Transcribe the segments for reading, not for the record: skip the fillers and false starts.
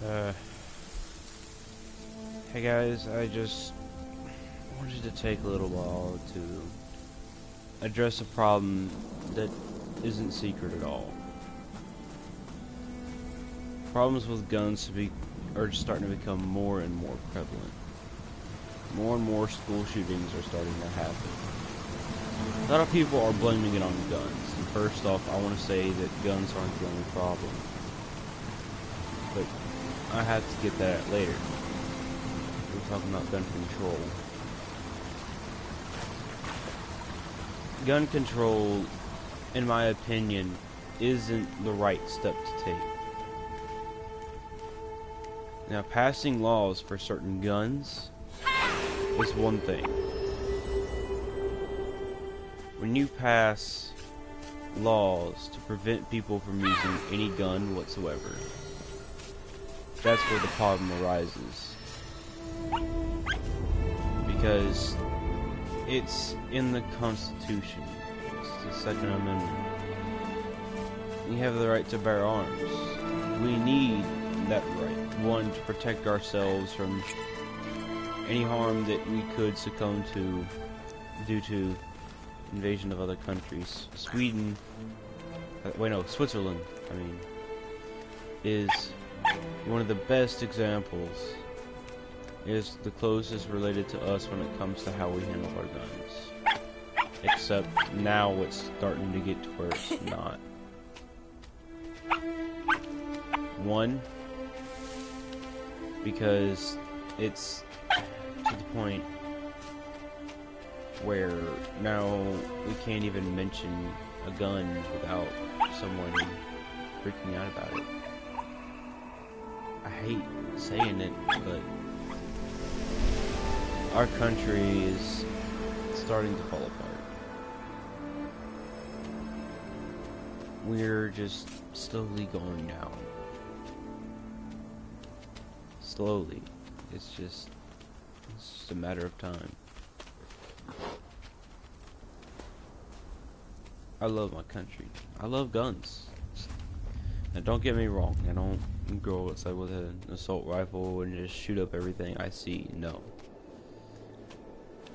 Uh, hey guys, I just wanted to take a little while to address a problem that isn't secret at all. Problems with guns are starting to become more and more prevalent. More and more school shootings are starting to happen. A lot of people are blaming it on guns. And first off, I want to say that guns aren't the only problem. But I have to get that later. We're talking about gun control. Gun control, in my opinion, isn't the right step to take. Now, passing laws for certain guns is one thing. When you pass laws to prevent people from using any gun whatsoever, that's where the problem arises. Because it's in the Constitution. It's the Second Amendment. We have the right to bear arms. We need that right. One, to protect ourselves from any harm that we could succumb to due to invasion of other countries. Switzerland, is one of the best examples. Is the closest related to us when it comes to how we handle our guns. Except now it's starting to get to where it's not. One, because it's to the point where now we can't even mention a gun without someone freaking out about it. I hate saying it, but our country is starting to fall apart. We're just slowly going down. Slowly. It's just a matter of time. I love my country. I love guns. Now don't get me wrong, I don't go outside with an assault rifle and just shoot up everything I see. No.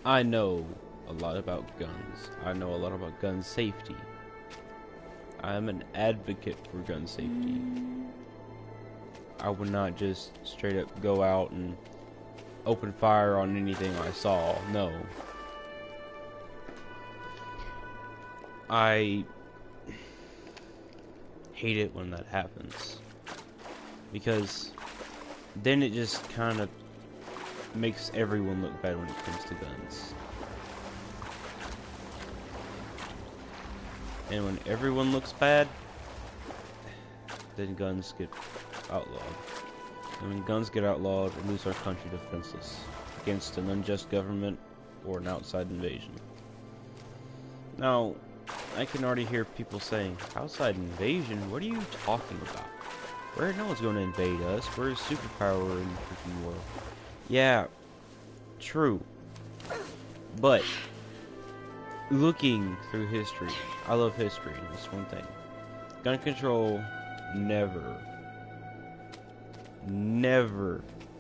I know a lot about guns. I know a lot about gun safety. I am an advocate for gun safety. I would not just straight up go out and open fire on anything I saw. No. I hate it when that happens. Because then it just kind of makes everyone look bad when it comes to guns. And when everyone looks bad, then guns get outlawed. And when guns get outlawed, it leaves our country defenseless against an unjust government or an outside invasion. Now, I can already hear people saying, outside invasion? What are you talking about? No one's going to invade us. We're a superpower in the freaking world. Yeah, true. But looking through history, I love history, that's one thing. Gun control never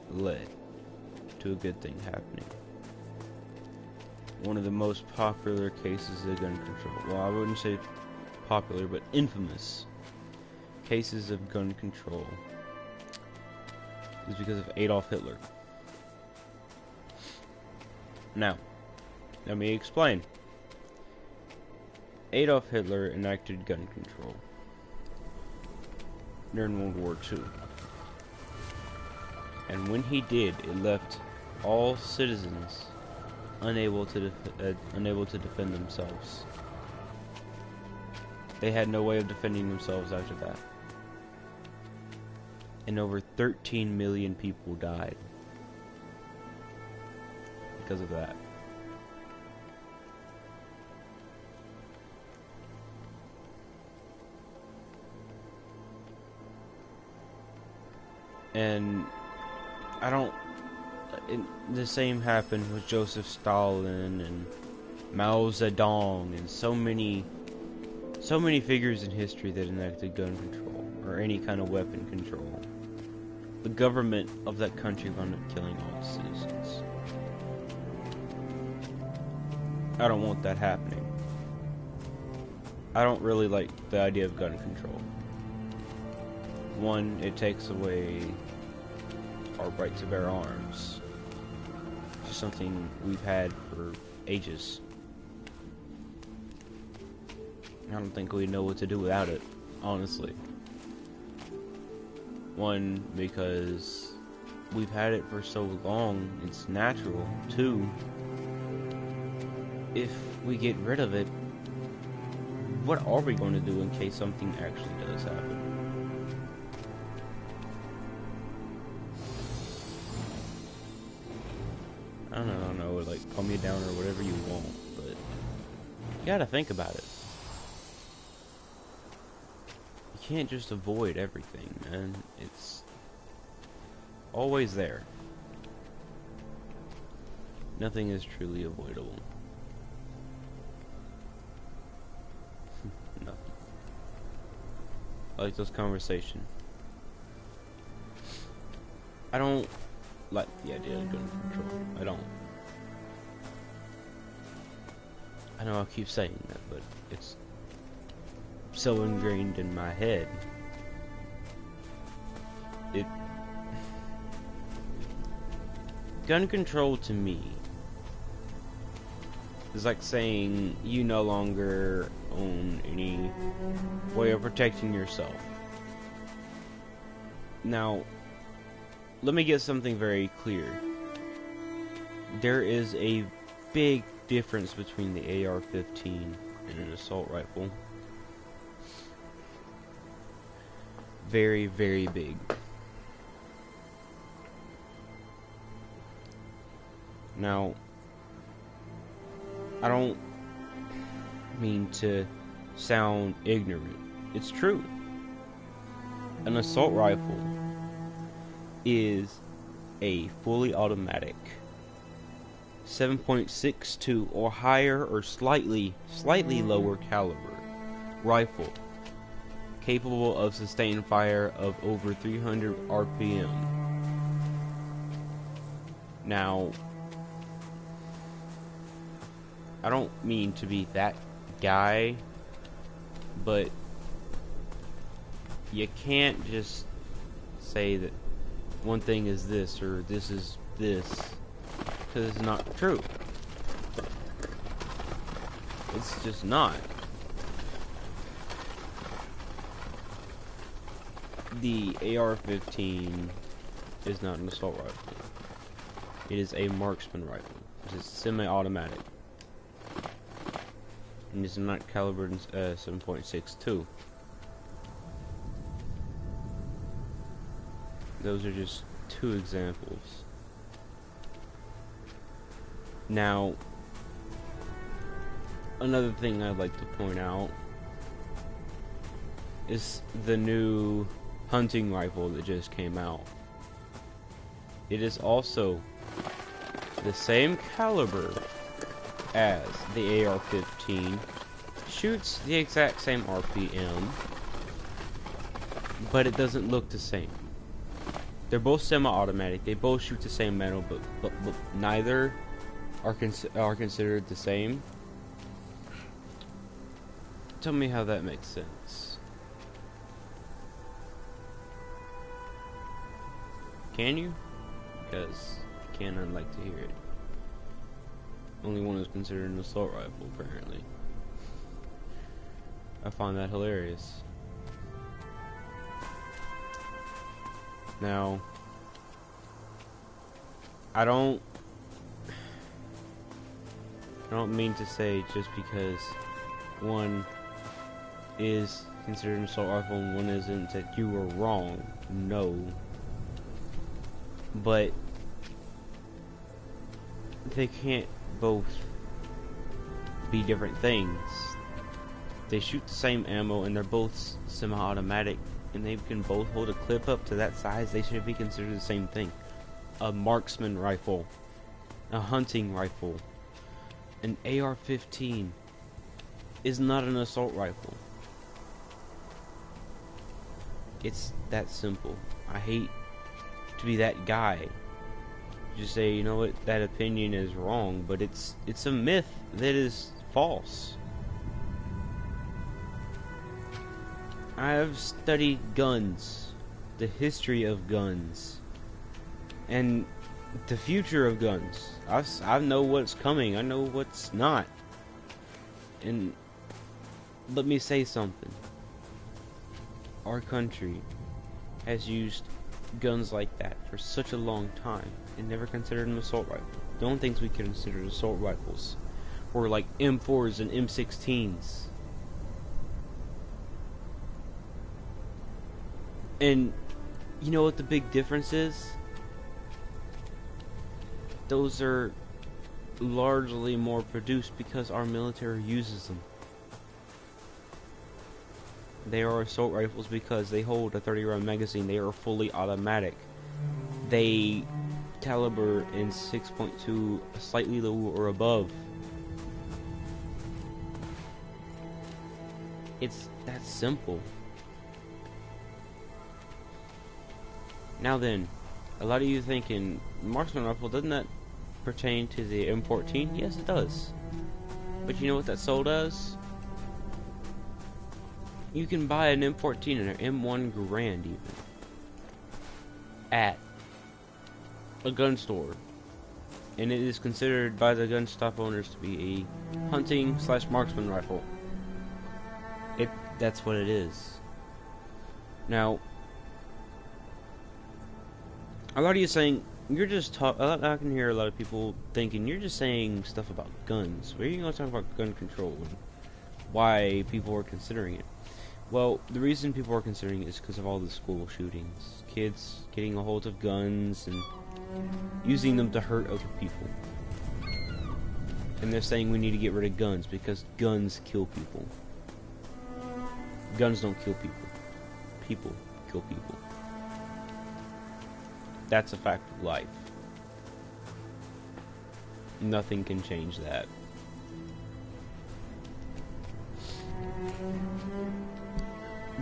led to a good thing happening. One of the most popular cases of gun control, well, I wouldn't say popular, but infamous cases of gun control is because of Adolf Hitler. Now, let me explain. Adolf Hitler enacted gun control during World War II. And when he did, it left all citizens unable to defend themselves. They had no way of defending themselves after that. And over 13 million people died because of that. And the same happened with Joseph Stalin and Mao Zedong and so many figures in history that enacted gun control or any kind of weapon control. the government of that country wound up killing all its citizens. I don't want that happening. I don't really like the idea of gun control. One, it takes away our right to bear arms. It's something we've had for ages. I don't think we know what to do without it, honestly. One, because we've had it for so long, it's natural. Two, if we get rid of it, what are we going to do in case something actually does happen? I don't know, like, calm me down or whatever you want, but you gotta think about it. You can't just avoid everything, man. It's always there. Nothing is truly avoidable. Nothing. I like this conversation. I don't like the idea of gun control. I don't. I know I keep saying that, but it's so ingrained in my head. Gun control to me is like saying you no longer own any way of protecting yourself. Now, let me get something very clear. There is a big difference between the AR-15 and an assault rifle. Very, very big. Now, I don't mean to sound ignorant. It's true. An assault rifle is a fully automatic 7.62 or higher or slightly lower caliber rifle capable of sustained fire of over 300 RPM. Now, I don't mean to be that guy, but you can't just say that one thing is this or this is this, because it's not true. It's just not. The AR-15 is not an assault rifle. It is a marksman rifle, which is semi-automatic. And it's not calibered in 7.62. Those are just two examples. Now, another thing I'd like to point out is the new hunting rifle that just came out. It is also the same caliber as the AR-15, shoots the exact same RPM, but it doesn't look the same. They're both semi-automatic. They both shoot the same metal, but neither are considered the same. Tell me how that makes sense. Can you? Because I can, I'd like to hear it. Only one is considered an assault rifle, apparently. I find that hilarious. Now, I don't mean to say just because one is considered an assault rifle and one isn't that you are wrong. No. But they can't both be different things. They shoot the same ammo and they're both semi-automatic, and they can both hold a clip up to that size. They should be considered the same thing. A marksman rifle, a hunting rifle, an AR-15 is not an assault rifle. It's that simple. I hate to be that guy. Just say, you know what, that opinion is wrong, but it's a myth that is false. I have studied guns, the history of guns, and the future of guns. I know what's coming, I know what's not. And let me say something. Our country has used guns like that for such a long time and never considered an assault rifle. The only things we considered assault rifles were like M4s and M16s. And you know what the big difference is? Those are largely more produced because our military uses them. They are assault rifles because they hold a 30-round magazine. They are fully automatic. They caliber in 6.2, slightly low or above. It's that simple. Now then, a lot of you thinking, marksman rifle, doesn't that pertain to the M14? Yes, it does. But you know what that sold as? You can buy an M14 and an M1 grand even at a gun store, and it is considered by the gun shop owners to be a hunting / marksman rifle. That's what it is. Now, a lot of you saying you're just I can hear a lot of people thinking you're just saying stuff about guns. Where are you going to talk about gun control and why people are considering it? Well, the reason people are considering it is because of all the school shootings. Kids getting a hold of guns and using them to hurt other people. And they're saying we need to get rid of guns because guns kill people. Guns don't kill people. People kill people. That's a fact of life. Nothing can change that.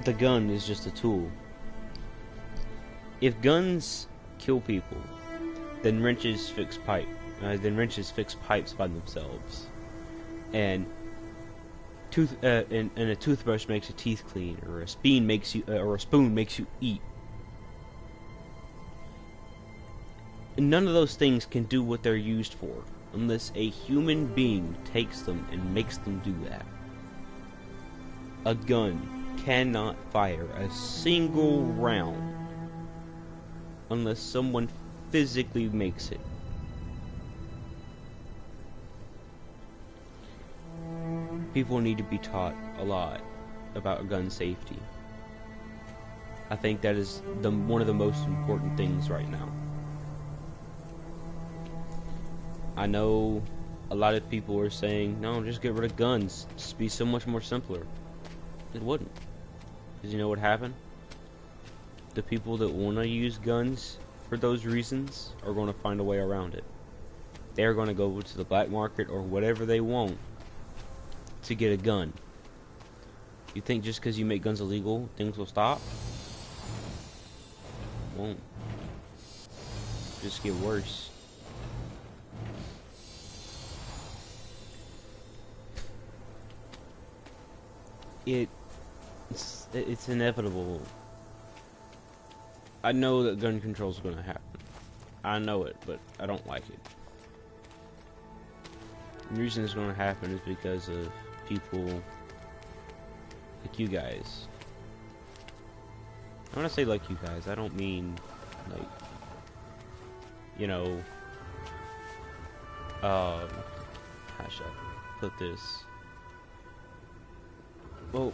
The gun is just a tool. If guns kill people, then wrenches fix pipes by themselves, and a toothbrush makes your teeth clean, or a spoon makes you eat. And none of those things can do what they're used for unless a human being takes them and makes them do that. A gun cannot fire a single round unless someone physically makes it. People need to be taught a lot about gun safety. I think that is one of the most important things right now. I know a lot of people are saying, no, just get rid of guns. Just be so much more simpler. It wouldn't. Because you know what happened? The people that want to use guns for those reasons are going to find a way around it. They're going to go to the black market or whatever they want to get a gun. You think just because you make guns illegal, things will stop? Won't. Just get worse. It's inevitable. I know that gun control is going to happen. I know it, but I don't like it. The reason it's going to happen is because of people like you guys. I want to say like you guys. I don't mean like, you know, how should I put this? Well,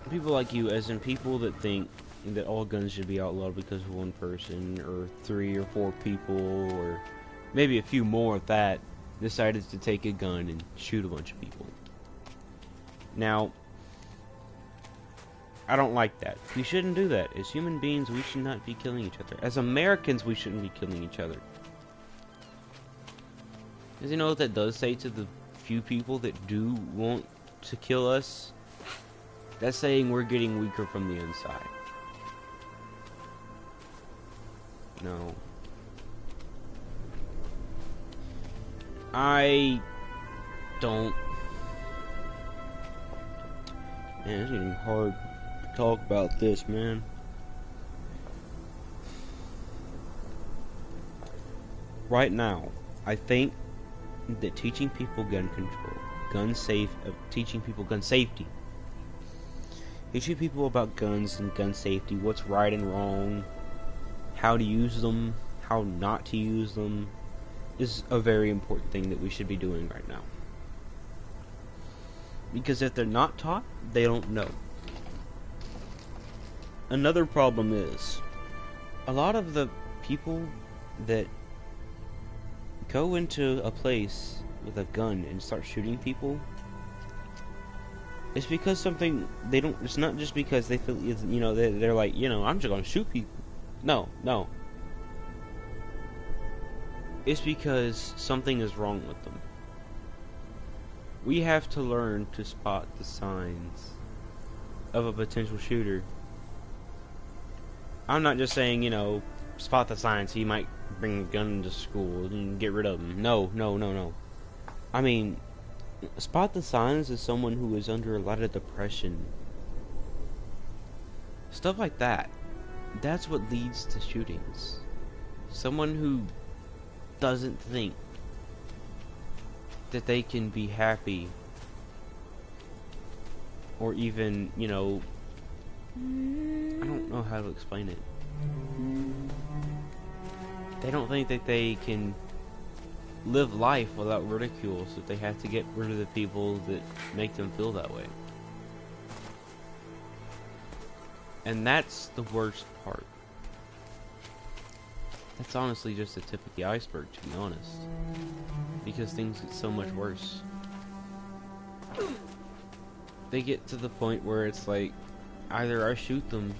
people like you, as in people that think that all guns should be outlawed because of one person, or 3 or 4 people, or maybe a few more at that, decided to take a gun and shoot a bunch of people. Now, I don't like that. We shouldn't do that. As human beings, we should not be killing each other. As Americans, we shouldn't be killing each other. Because you know what that does say to the few people that do want to kill us? That's saying we're getting weaker from the inside. No. I don't. Man, it's getting hard to talk about this, man. Right now, I think that teaching people gun control, teaching people gun safety, teaching people about guns and gun safety, what's right and wrong, how to use them, how not to use them, is a very important thing that we should be doing right now. Because if they're not taught, they don't know. Another problem is, a lot of the people that go into a place with a gun and start shooting people, it's because something they don't. It's not just because they feel, you know, they're like, you know, I'm just gonna shoot people. No. It's because something is wrong with them. We have to learn to spot the signs of a potential shooter. I'm not just saying, you know, spot the signs, he might bring a gun into school and get rid of him. No. I mean, spot the signs as someone who is under a lot of depression. Stuff like that. That's what leads to shootings. Someone who doesn't think that they can be happy, or even, you know, I don't know how to explain it. They don't think that they can live life without ridicule, so they have to get rid of the people that make them feel that way. And that's the worst part. That's honestly just the tip of the iceberg, to be honest. Because things get so much worse. They get to the point where it's like, either I shoot them,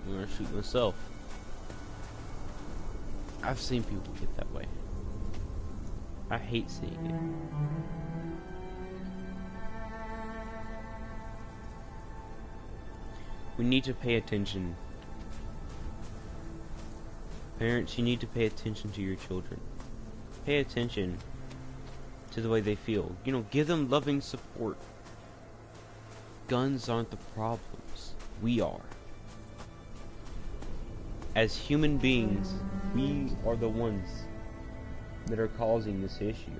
or I shoot myself. I've seen people get that way. I hate seeing it. We need to pay attention. Parents, you need to pay attention to your children. Pay attention to the way they feel. You know, give them loving support. Guns aren't the problems. We are. As human beings, we are the ones that are causing this issue.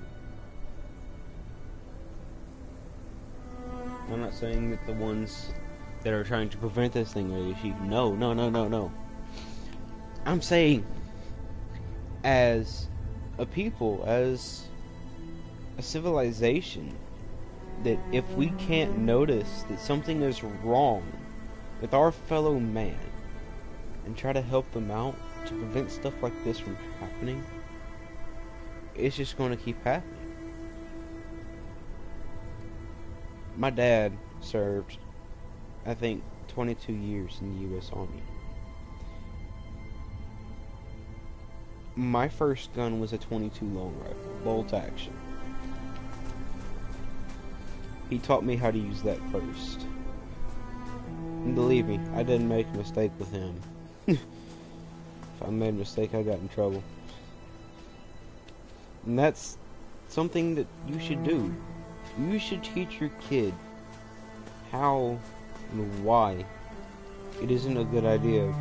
I'm not saying that the ones that are trying to prevent this thing are the issue. No. I'm saying, as a people, as a civilization, that if we can't notice that something is wrong with our fellow man and try to help them out to prevent stuff like this from happening, it's just going to keep happening. My dad served, I think, 22 years in the U.S. Army. My first gun was a .22 long rifle, bolt action. He taught me how to use that first. And believe me, I didn't make a mistake with him. If I made a mistake, I got in trouble. And that's something that you should do. You should teach your kid how and why it isn't a good idea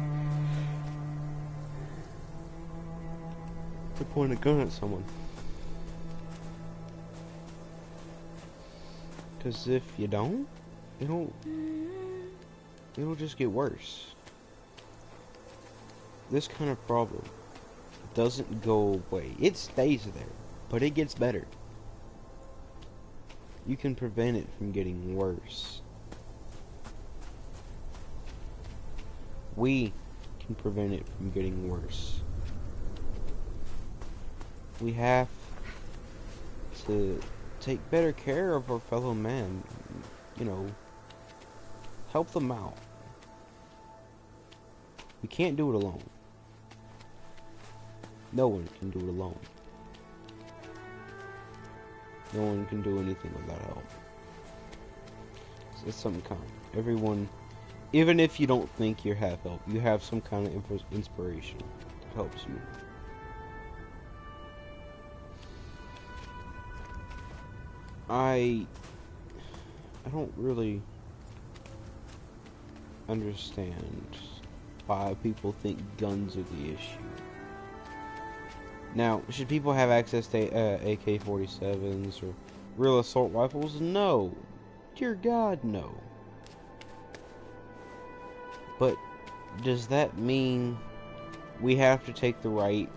to point a gun at someone. Because if you don't, it'll just get worse. This kind of problem doesn't go away. It stays there, but it gets better. You can prevent it from getting worse. We can prevent it from getting worse. We have to take better care of our fellow man. You know, help them out. We can't do it alone. No one can do it alone. No one can do anything without help. It's some kind. Everyone, even if you don't think you have help, you have some kind of inspiration. helps you. I don't really understand why people think guns are the issue. Now, should people have access to AK-47s or real assault rifles? No. Dear God, no. But does that mean we have to take the right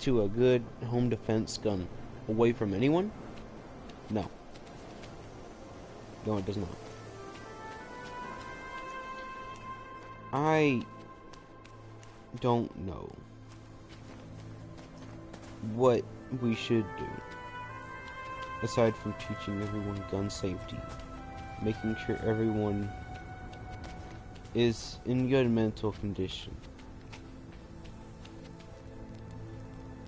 to a good home defense gun away from anyone? No. No, it does not. I don't know what we should do, aside from teaching everyone gun safety, making sure everyone is in good mental condition.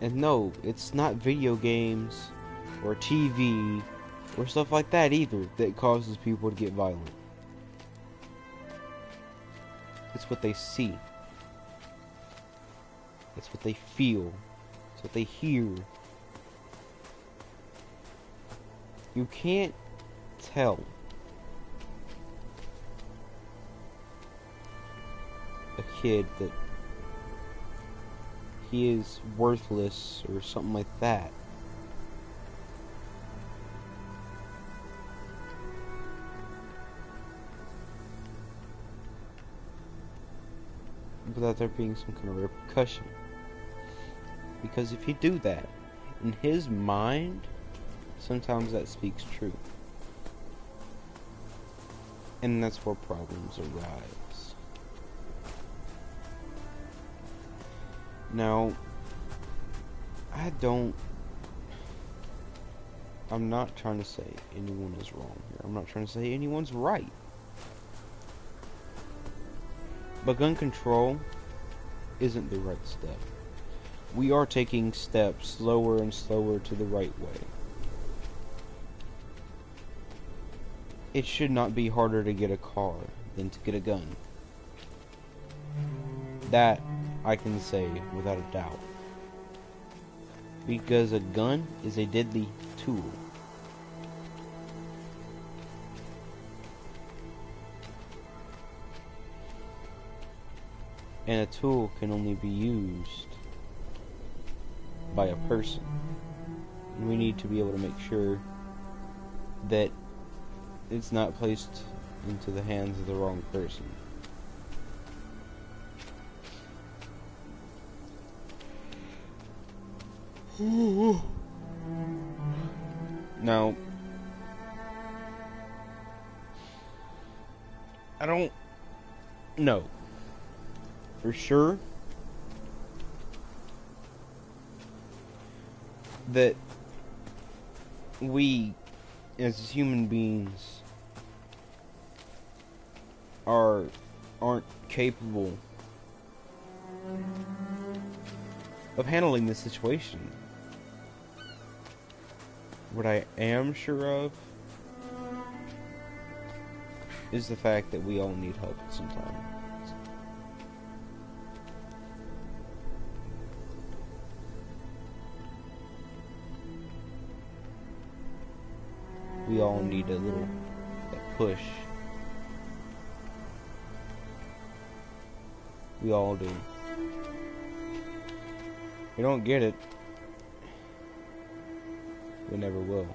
And no, it's not video games or TV or stuff like that either that causes people to get violent. It's what they see. It's what they feel. It's what they hear. You can't tell a kid that he is worthless or something like that. Without there being some kind of repercussion. Because if you do that, in his mind, sometimes that speaks true. And that's where problems arise. Now, I'm not trying to say anyone is wrong here. I'm not trying to say anyone's right. But gun control isn't the right step. We are taking steps slower and slower to the right way. It should not be harder to get a car than to get a gun. That I can say without a doubt. Because a gun is a deadly tool. And a tool can only be used by a person. And we need to be able to make sure that it's not placed into the hands of the wrong person. Now, I don't know for sure that we as human beings aren't capable of handling this situation. What I am sure of is the fact that we all need help at some time. We all need a little push. We all do. We don't get it. We never will.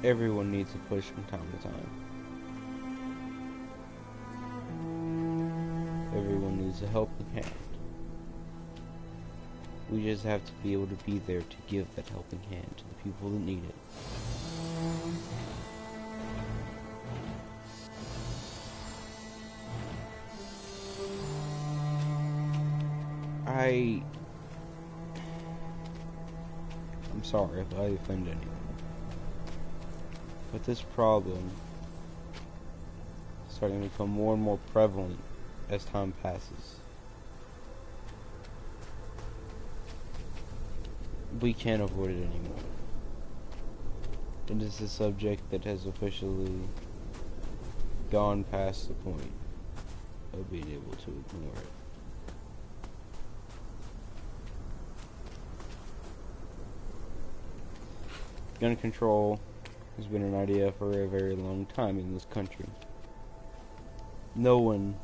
Everyone needs a push from time to time. Everyone needs a helping hand. We just have to be able to be there to give that helping hand to the people that need it. I'm sorry if I offend anyone. But this problem is starting to become more and more prevalent as time passes. we can't avoid it anymore. It is a subject that has officially gone past the point of being able to ignore it. Gun control has been an idea for a very long time in this country. No one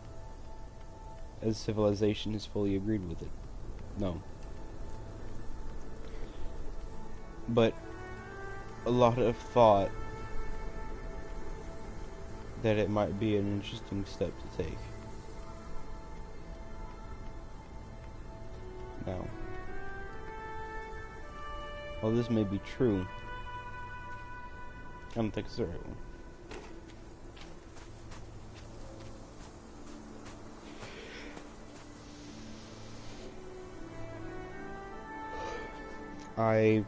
as civilization has fully agreed with it. No. But a lot have thought that it might be an interesting step to take. Now, while this may be true, I don't think it's the right one. I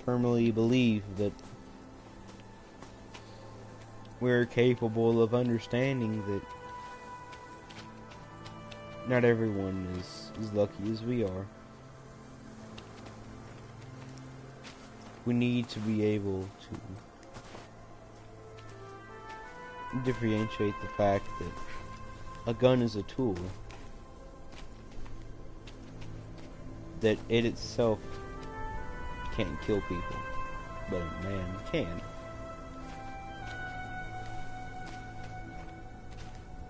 firmly believe that we're capable of understanding that not everyone is as lucky as we are. We need to be able to differentiate the fact that a gun is a tool, that it itself can't kill people, but a man can.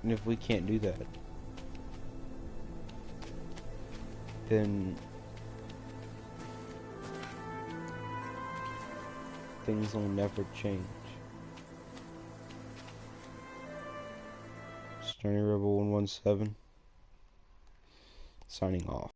And if we can't do that, then things will never change. Johnny Rebel 117 signing off.